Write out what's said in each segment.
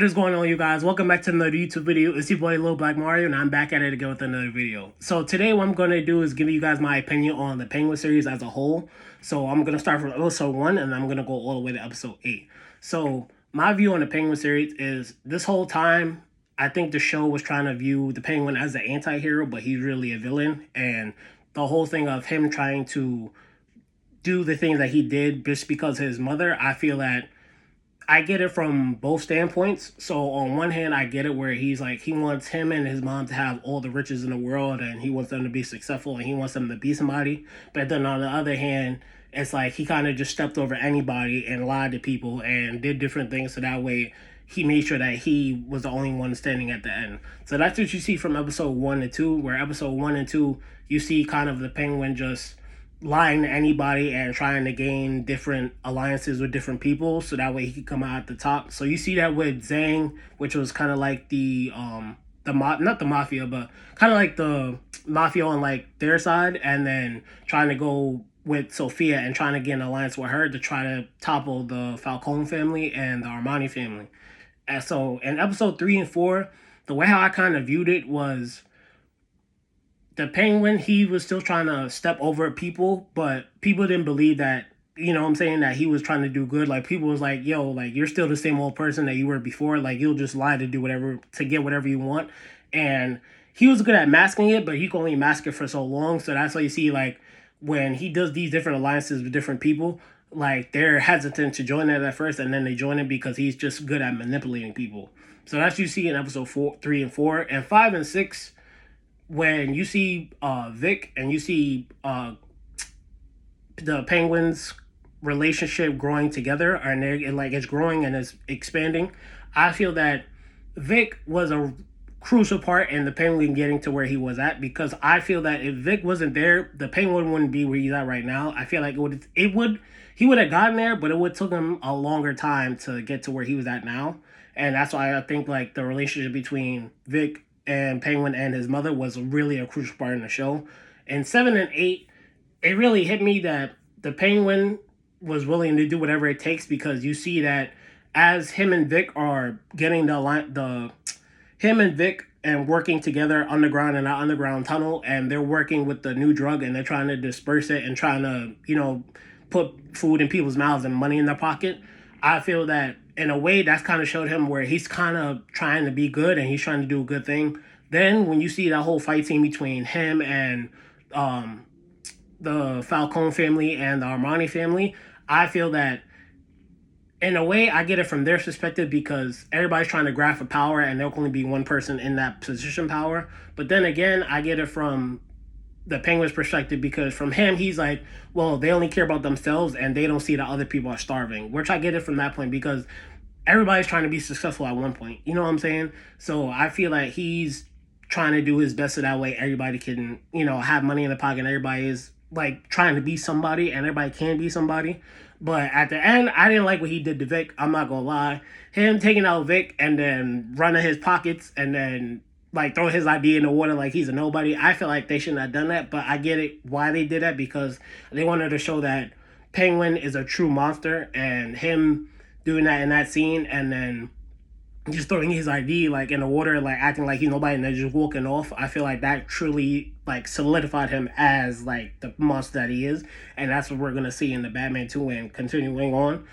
What is going on, you guys? Welcome back to another YouTube video. It's your boy Lil Black Mario, and I'm back at it again with another video. So today what I'm going to do is give you guys my opinion on the Penguin series as a whole. So I'm going to start from episode 1, and I'm going to go all the way to episode 8. So my view on the Penguin series is this whole time, I think the show was trying to view the Penguin as an anti-hero, but he's really a villain. And the whole thing of him trying to do the things that he did just because of his mother, I feel that I get it from both standpoints. So on one hand, I get it where he's like, he wants him and his mom to have all the riches in the world, and he wants them to be successful, and he wants them to be somebody. But then on the other hand, it's like he kind of just stepped over anybody and lied to people and did different things, so that way he made sure that he was the only one standing at the end. So that's what you see from episode 1 and 2, where episode 1 and 2, you see kind of the Penguin just lying to anybody and trying to gain different alliances with different people, so that way he could come out at the top. So you see that with Zhang, which was kind of like not the mafia, but kind of like the mafia on like their side, and then trying to go with Sophia and trying to get an alliance with her to try to topple the Falcone family and the Armani family. And so in episode 3 and 4, the way how I kind of viewed it was the Penguin, he was still trying to step over people, but people didn't believe that, you know what I'm saying, that he was trying to do good. Like, people was like, yo, like, you're still the same old person that you were before. Like, you'll just lie to do whatever, to get whatever you want. And he was good at masking it, but he could only mask it for so long. So that's why you see, like, when he does these different alliances with different people, like, they're hesitant to join it at first, and then they join it because he's just good at manipulating people. So that's what you see in episode 3 and 4. And 5 and 6, when you see Vic and you see the Penguins' relationship growing together, and it's growing and it's expanding, I feel that Vic was a crucial part in the Penguin getting to where he was at, because I feel that if Vic wasn't there, the Penguin wouldn't be where he's at right now. I feel like he would have gotten there, but it would took him a longer time to get to where he was at now. And that's why I think like the relationship between Vic and Penguin and his mother was really a crucial part in the show. In 7 and 8, it really hit me that the Penguin was willing to do whatever it takes, because you see that as him and Vic are getting him and Vic and working together underground in that underground tunnel, and they're working with the new drug, and they're trying to disperse it and trying to, put food in people's mouths and money in their pocket. I feel that in a way that's kind of showed him where he's kind of trying to be good and he's trying to do a good thing. Then when you see that whole fight scene between him and the Falcone family and the Armani family, I feel that in a way I get it from their perspective, because everybody's trying to grab for power and there'll only be one person in that position power. But then again, I get it from the Penguin's perspective, because from him, he's like, well, they only care about themselves and they don't see that other people are starving, which I get it from that point, because everybody's trying to be successful at one point. You know what I'm saying? So I feel like he's trying to do his best so that way everybody can, have money in the pocket, and everybody is like trying to be somebody and everybody can be somebody. But at the end, I didn't like what he did to Vic. I'm not gonna lie. Him taking out Vic and then running his pockets and then like throwing his ID in the water like he's a nobody. I feel like they shouldn't have done that, but I get it why they did that, because they wanted to show that Penguin is a true monster, and him doing that in that scene and then just throwing his ID like in the water, like acting like he's nobody and then just walking off. I feel like that truly like solidified him as like the monster that he is, and that's what we're gonna see in the Batman 2 and continuing on.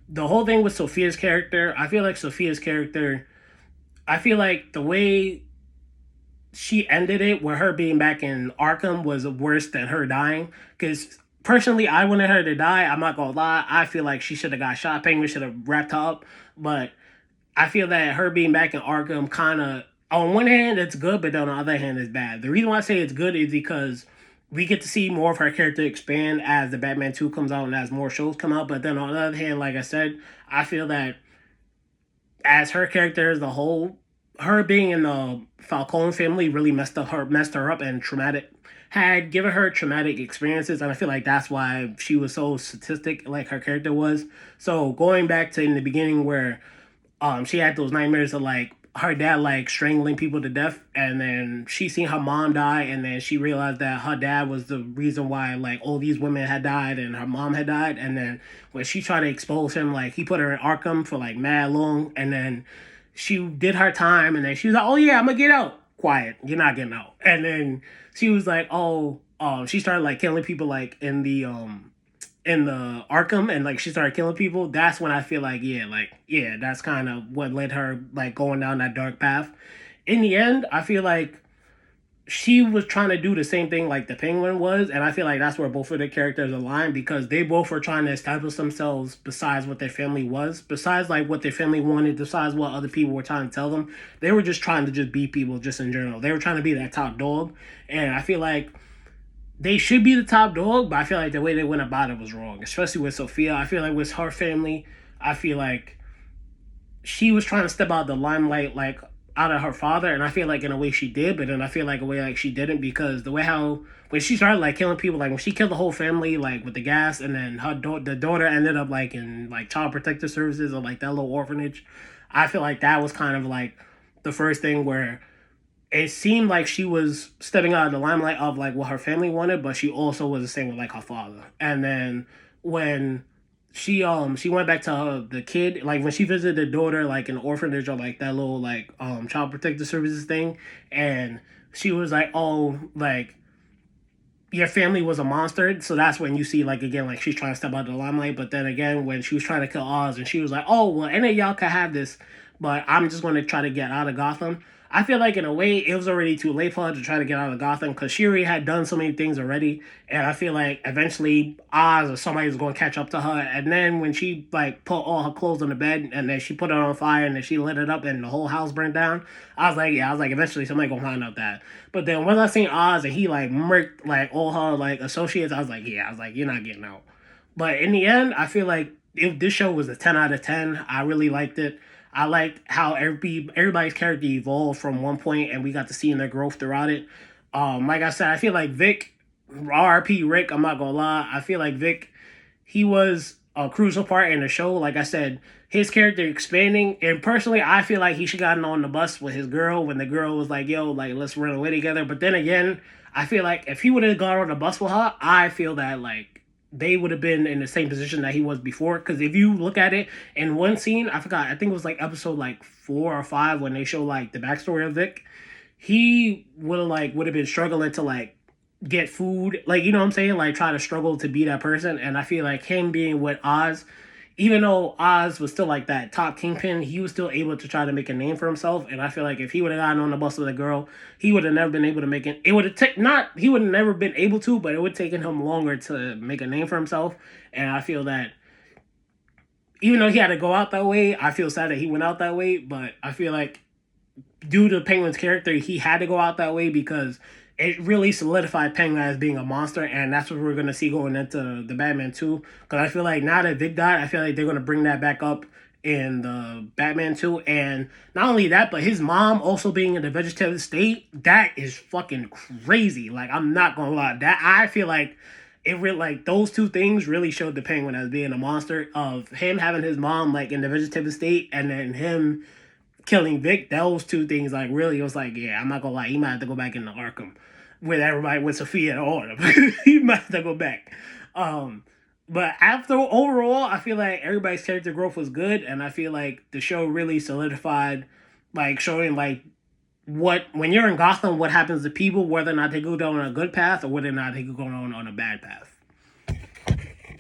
The whole thing with Sophia's character, I feel like the way she ended it with her being back in Arkham was worse than her dying. Because personally, I wanted her to die. I'm not gonna lie. I feel like she should have got shot. Penguin should have wrapped her up. But I feel that her being back in Arkham kind of, on one hand, it's good, but on the other hand, it's bad. The reason why I say it's good is because we get to see more of her character expand as the Batman 2 comes out and as more shows come out. But then on the other hand, like I said, I feel that as her character as a whole, her being in the Falcone family really messed her up and had given her traumatic experiences, and I feel like that's why she was so statistic like her character was. So going back to in the beginning where she had those nightmares of like her dad like strangling people to death, and then she seen her mom die, and then she realized that her dad was the reason why like all these women had died and her mom had died. And then when she tried to expose him, like he put her in Arkham for like mad long, and then she did her time, and then she was like, "Oh yeah, I'm gonna get out." Quiet, you're not getting out. And then she was like, "Oh," she started like killing people like in the Arkham, and like she started killing people. That's when I feel like yeah, that's kind of what led her like going down that dark path. In the end, I feel like she was trying to do the same thing like the Penguin was, and I feel like that's where both of the characters align because they both were trying to establish themselves besides what their family was, besides like what their family wanted, besides what other people were trying to tell them. They were just trying to just be people, just in general. They were trying to be that top dog, and I feel like they should be the top dog, but I feel like the way they went about it was wrong, especially with Sophia. I feel like with her family, I feel like she was trying to step out the limelight, like out of her father, and I feel like in a way she did, but then I feel like a way like she didn't because the way how when she started like killing people, like when she killed the whole family, like with the gas, and then the daughter ended up like in like child protective services or like that little orphanage. I feel like that was kind of like the first thing where it seemed like she was stepping out of the limelight of like what her family wanted, but she also was the same with like her father. And then when she went back to the kid, like when she visited the daughter like an orphanage or like that little like child protective services thing, and she was like, "Oh, like your family was a monster." So that's when you see like again like she's trying to step out of the limelight. But then again when she was trying to kill Oz and she was like, "Oh well, any of y'all can have this, but I'm just going to try to get out of Gotham." I feel like in a way it was already too late for her to try to get out of Gotham because she already had done so many things already, and I feel like eventually Oz or somebody was going to catch up to her. And then when she like put all her clothes on the bed and then she put it on fire and then she lit it up and the whole house burned down, I was like, eventually somebody gonna find out that. But then once I seen Oz and he like murked like all her like associates, I was like, you're not getting out. But in the end, I feel like if this show was a 10 out of 10, I really liked it. I liked how everybody's character evolved from one point, and we got to see in their growth throughout it. Like I said, I feel like Vic, RP Rick. I'm not gonna lie, I feel like Vic, he was a crucial part in the show. Like I said, his character expanding, and personally, I feel like he should gotten on the bus with his girl when the girl was like, "Yo, like let's run away together." But then again, I feel like if he would have gone on the bus with her, I feel that like they would have been in the same position that he was before. Because if you look at it in one scene, I forgot, I think it was like episode like 4 or 5 when they show like the backstory of Vic. He would have been struggling to like get food, like you know what I'm saying, like try to struggle to be that person. And I feel like him being with Oz, even though Oz was still like that top kingpin, he was still able to try to make a name for himself. And I feel like if he would have gotten on the bus with a girl, he would have never been able to make it. It would have taken not he would have never been able to, but it would have taken him longer to make a name for himself. And I feel that even though he had to go out that way, I feel sad that he went out that way. But I feel like due to Penguin's character, he had to go out that way because it really solidified Penguin as being a monster, and that's what we're gonna see going into the Batman 2. Because I feel like now that Vic died, I feel like they're gonna bring that back up in the Batman 2. And not only that, but his mom also being in the vegetative state, that is fucking crazy. Like I'm not gonna lie, that I feel like it really like those two things really showed the Penguin as being a monster of him having his mom like in the vegetative state and then him killing Vic. Those two things like really was like, yeah, I'm not gonna lie, he might have to go back into Arkham with everybody with Sophia and all of them. He might have to go back. Um but after overall, I feel like everybody's character growth was good, and I feel like the show really solidified, like showing like what when you're in Gotham, what happens to people, whether or not they go down on a good path or whether or not they go on a bad path.